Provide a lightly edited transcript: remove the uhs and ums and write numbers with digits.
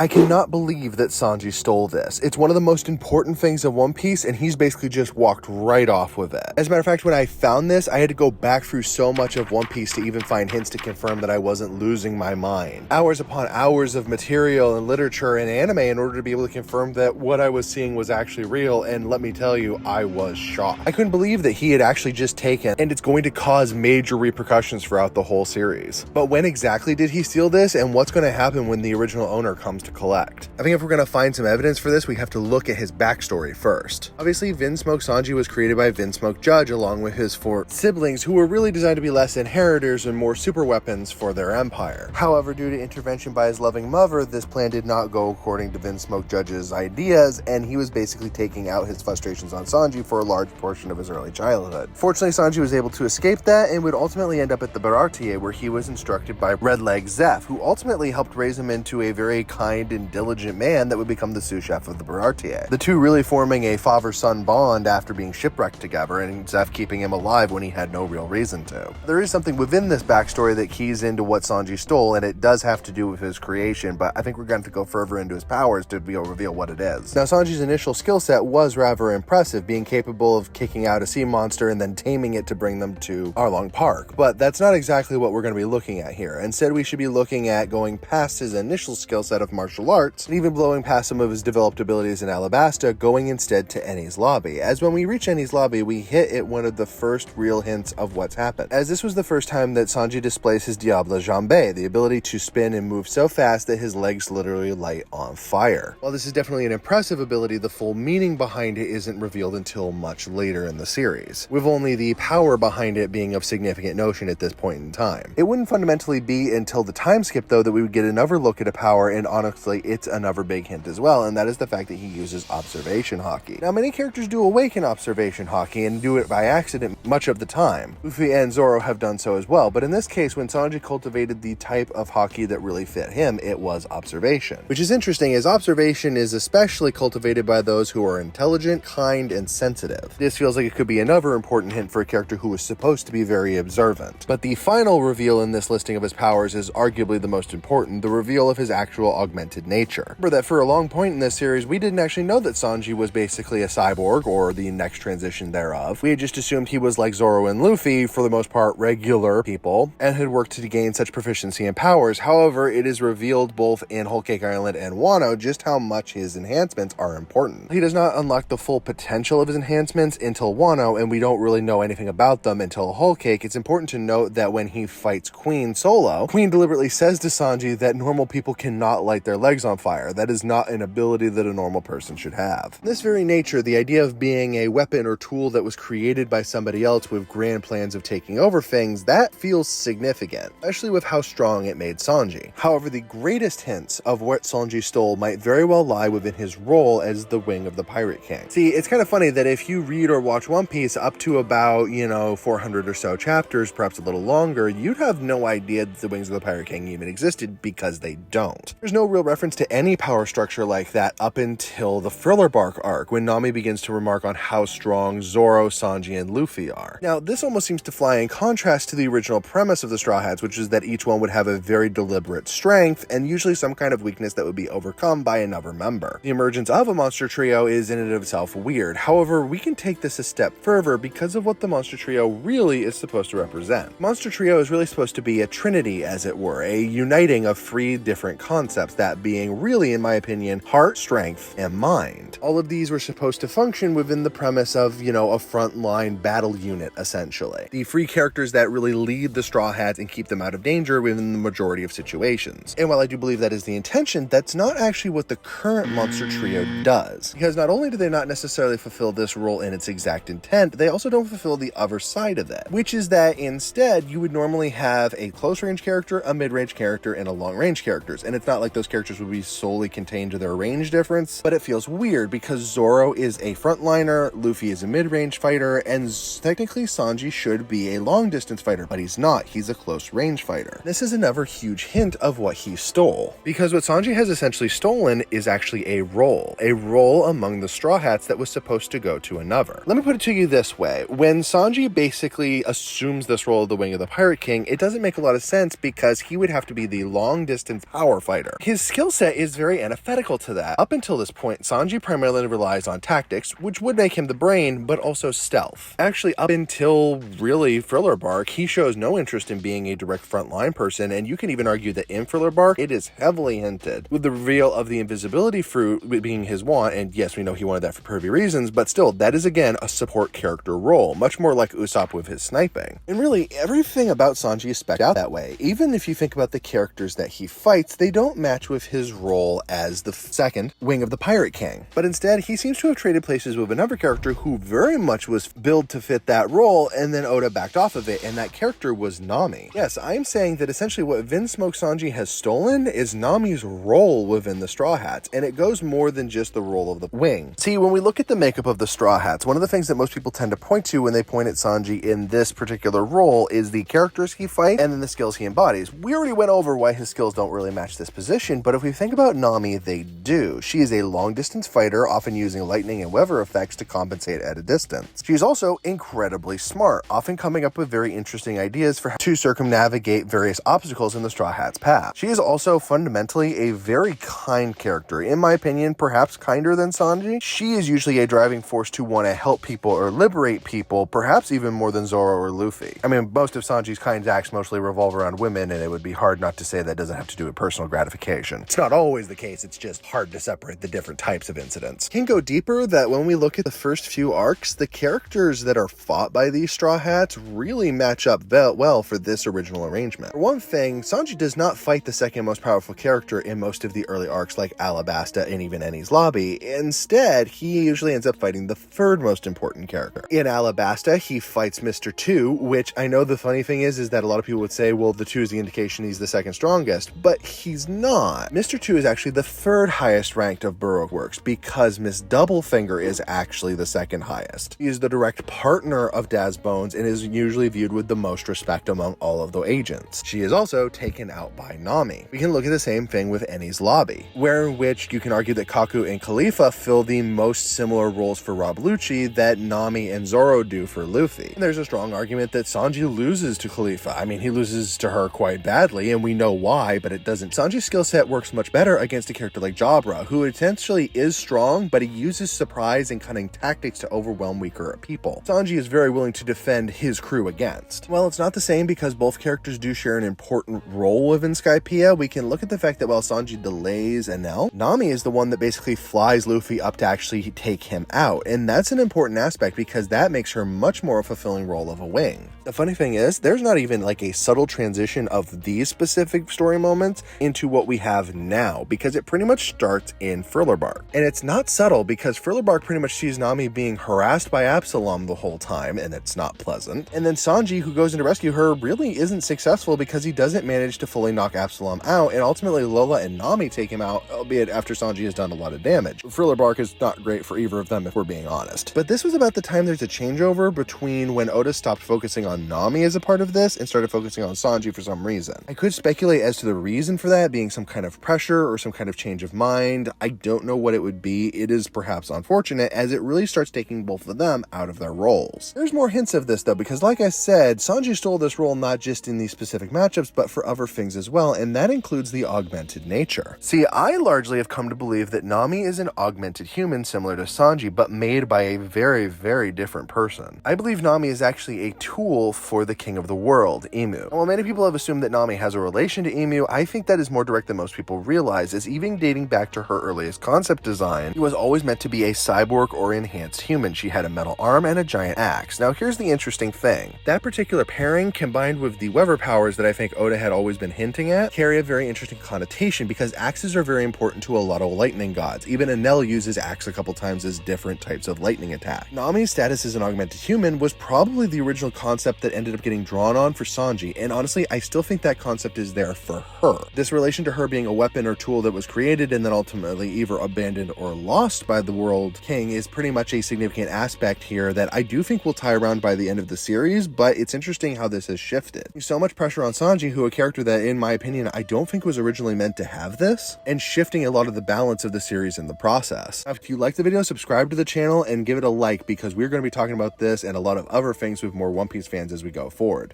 I cannot believe that Sanji stole this. It's one of the most important things of One Piece, and he's basically just walked right off with it. As a matter of fact, when I found this, I had to go back through so much of One Piece to even find hints to confirm that I wasn't losing my mind. Hours upon hours of material and literature and anime in order to be able to confirm that what I was seeing was actually real, and let me tell you, I was shocked. I couldn't believe that he had actually just taken, and it's going to cause major repercussions throughout the whole series. But when exactly did he steal this, and what's going to happen when the original owner comes to collect? I think if we're going to find some evidence for this, we have to look at his backstory first. Obviously, Vinsmoke Sanji was created by Vinsmoke Judge along with his 4 siblings, who were really designed to be less inheritors and more super weapons for their empire. However, due to intervention by his loving mother, this plan did not go according to Vinsmoke Judge's ideas, and he was basically taking out his frustrations on Sanji for a large portion of his early childhood. Fortunately, Sanji was able to escape that and would ultimately end up at the Baratier, where he was instructed by Red Leg Zeph, who ultimately helped raise him into a very kind and diligent man that would become the sous chef of the Baratier. The two really forming a father-son bond after being shipwrecked together, and Zeph keeping him alive when he had no real reason to. There is something within this backstory that keys into what Sanji stole, and it does have to do with his creation, but I think we're going to go further into his powers to be able to reveal what it is. Now, Sanji's initial skill set was rather impressive, being capable of kicking out a sea monster and then taming it to bring them to Arlong Park, but that's not exactly what we're going to be looking at here. Instead, we should be looking at going past his initial skill set of martial arts, and even blowing past some of his developed abilities in Alabasta, going instead to Enies Lobby. As when we reach Enies Lobby, we hit at one of the first real hints of what's happened, as this was the first time that Sanji displays his Diable Jambe, the ability to spin and move so fast that his legs literally light on fire. While this is definitely an impressive ability, the full meaning behind it isn't revealed until much later in the series, with only the power behind it being of significant notion at this point in time. It wouldn't fundamentally be until the time skip, though, that we would get another look at a power, and honestly, it's another big hint as well, and that is the fact that he uses observation haki. Now, many characters do awaken observation haki and do it by accident much of the time. Luffy and Zoro have done so as well, but in this case, when Sanji cultivated the type of haki that really fit him, it was observation. Which is interesting, as observation is especially cultivated by those who are intelligent, kind, and sensitive. This feels like it could be another important hint for a character who was supposed to be very observant. But the final reveal in this listing of his powers is arguably the most important, the reveal of his actual augmented nature. Remember that for a long point in this series, we didn't actually know that Sanji was basically a cyborg, or the next transition thereof. We had just assumed he was like Zoro and Luffy, for the most part regular people, and had worked to gain such proficiency and powers. However, it is revealed both in Whole Cake Island and Wano just how much his enhancements are important. He does not unlock the full potential of his enhancements until Wano, and we don't really know anything about them until Whole Cake. It's important to note that when he fights Queen solo, Queen deliberately says to Sanji that normal people cannot light their legs on fire. That is not an ability that a normal person should have. In this very nature, the idea of being a weapon or tool that was created by somebody else with grand plans of taking over things, that feels significant, especially with how strong it made Sanji. However, the greatest hints of what Sanji stole might very well lie within his role as the wing of the Pirate King. See, it's kind of funny that if you read or watch One Piece up to about, 400 or so chapters, perhaps a little longer, you'd have no idea that the wings of the Pirate King even existed, because they don't. There's no real reference to any power structure like that up until the Thriller Bark arc, when Nami begins to remark on how strong Zoro, Sanji, and Luffy are. Now, this almost seems to fly in contrast to the original premise of the Straw Hats, which is that each one would have a very deliberate strength, and usually some kind of weakness that would be overcome by another member. The emergence of a monster trio is in and of itself weird. However, we can take this a step further because of what the monster trio really is supposed to represent. Monster trio is really supposed to be a trinity, as it were, a uniting of 3 different concepts, that being really, in my opinion, heart, strength, and mind. All of these were supposed to function within the premise of, a frontline battle unit, essentially. The 3 characters that really lead the Straw Hats and keep them out of danger within the majority of situations. And while I do believe that is the intention, that's not actually what the current monster trio does. Because not only do they not necessarily fulfill this role in its exact intent, they also don't fulfill the other side of it, which is that instead you would normally have a close range character, a mid-range character, and a long range characters. And it's not like those characters would be solely contained to their range difference, but it feels weird because Zoro is a frontliner, Luffy is a mid-range fighter, and technically Sanji should be a long-distance fighter, but he's not. He's a close-range fighter. This is another huge hint of what he stole, because what Sanji has essentially stolen is actually a role among the Straw Hats that was supposed to go to another. Let me put it to you this way. When Sanji basically assumes this role of the Wing of the Pirate King, it doesn't make a lot of sense because he would have to be the long-distance power fighter. His skill set is very antithetical to that. Up until this point, Sanji primarily relies on tactics, which would make him the brain, but also stealth. Actually, up until really Thriller Bark, he shows no interest in being a direct frontline person, and you can even argue that in Thriller Bark, it is heavily hinted, with the reveal of the invisibility fruit being his want, and yes, we know he wanted that for pervy reasons, but still, that is again a support character role, much more like Usopp with his sniping. And really, everything about Sanji is spec'd out that way. Even if you think about the characters that he fights, they don't match with his role as the second wing of the Pirate King. But instead, he seems to have traded places with another character who very much was built to fit that role, and then Oda backed off of it, and that character was Nami. Yes, I'm saying that essentially what Vinsmoke Sanji has stolen is Nami's role within the Straw Hats, and it goes more than just the role of the wing. See, when we look at the makeup of the Straw Hats, one of the things that most people tend to point to when they point at Sanji in this particular role is the characters he fights and then the skills he embodies. We already went over why his skills don't really match this position, but if we think about Nami, they do. She is a long-distance fighter, often using lightning and weather effects to compensate at a distance. She's also incredibly smart, often coming up with very interesting ideas for how to circumnavigate various obstacles in the Straw Hat's path. She is also fundamentally a very kind character. In my opinion, perhaps kinder than Sanji. She is usually a driving force to want to help people or liberate people, perhaps even more than Zoro or Luffy. I mean, most of Sanji's kind acts mostly revolve around women, and it would be hard not to say that doesn't have to do with personal gratification. It's not always the case, it's just hard to separate the different types of incidents. Can go deeper that when we look at the first few arcs, the characters that are fought by these Straw Hats really match up well for this original arrangement. For one thing, Sanji does not fight the second most powerful character in most of the early arcs like Alabasta and even Enies Lobby. Instead, he usually ends up fighting the third most important character. In Alabasta, he fights Mr. 2, which I know the funny thing is that a lot of people would say, well, the 2 is the indication he's the second strongest, but he's not. Mr. 2 is actually the third highest ranked of Baroque works because Miss Doublefinger is actually the second highest. He is the direct partner of Daz Bones and is usually viewed with the most respect among all of the agents. She is also taken out by Nami. We can look at the same thing with Enies Lobby, where in which you can argue that Kaku and Khalifa fill the most similar roles for Rob Lucci that Nami and Zoro do for Luffy. And there's a strong argument that Sanji loses to Khalifa. I mean, he loses to her quite badly, and we know why, but it doesn't. Sanji's skill set works much better against a character like Jabra, who essentially is strong, but he uses surprise and cunning tactics to overwhelm weaker people. Sanji is very willing to defend his crew against. Well, it's not the same because both characters do share an important role within Skypiea. We can look at the fact that while Sanji delays Enel, Nami is the one that basically flies Luffy up to actually take him out, and that's an important aspect because that makes her much more a fulfilling role of a wing. The funny thing is, there's not even like a subtle transition of these specific story moments into what we have now, because it pretty much starts in Thriller Bark. And it's not subtle because Thriller Bark pretty much sees Nami being harassed by Absalom the whole time, and it's not pleasant. And then Sanji, who goes in to rescue her, really isn't successful because he doesn't manage to fully knock Absalom out, and ultimately Lola and Nami take him out, albeit after Sanji has done a lot of damage. Thriller Bark is not great for either of them if we're being honest. But this was about the time there's a changeover between when Oda stopped focusing on Nami as a part of this and started focusing on Sanji for some reason. I could speculate as to the reason for that being some kind of pressure or some kind of change of mind. I don't know what it would be. It is perhaps unfortunate as it really starts taking both of them out of their roles. There's more hints of this though, because like I said, Sanji stole this role not just in these specific matchups, but for other things as well, and that includes the augmented nature. See, I largely have come to believe that Nami is an augmented human similar to Sanji, but made by a very, very different person. I believe Nami is actually a tool for the king of the world, Emu. And while many people have assumed that Nami has a relation to Emu, I think that is more direct than most people realize, as even dating back to her earliest concept design, she was always meant to be a cyborg or enhanced human. She had a metal arm and a giant axe. Now here's the interesting thing. That particular pairing, combined with the weather powers that I think Oda had always been hinting at, carry a very interesting connotation because axes are very important to a lot of lightning gods. Even Enel uses axe a couple times as different types of lightning attack. Nami's status as an augmented human was probably the original concept that ended up getting drawn on for Sanji, and honestly, I still think that concept is there for her. This relation to her being a weapon or tool that was created and then ultimately either abandoned or lost by the World King is pretty much a significant aspect here that I do think will tie around by the end of the series, but it's interesting how this has shifted. There's so much pressure on Sanji, who a character that, in my opinion, I don't think was originally meant to have this, and shifting a lot of the balance of the series in the process. Now, if you like the video, subscribe to the channel and give it a like because we're going to be talking about this and a lot of other things with more One Piece fans as we go forward.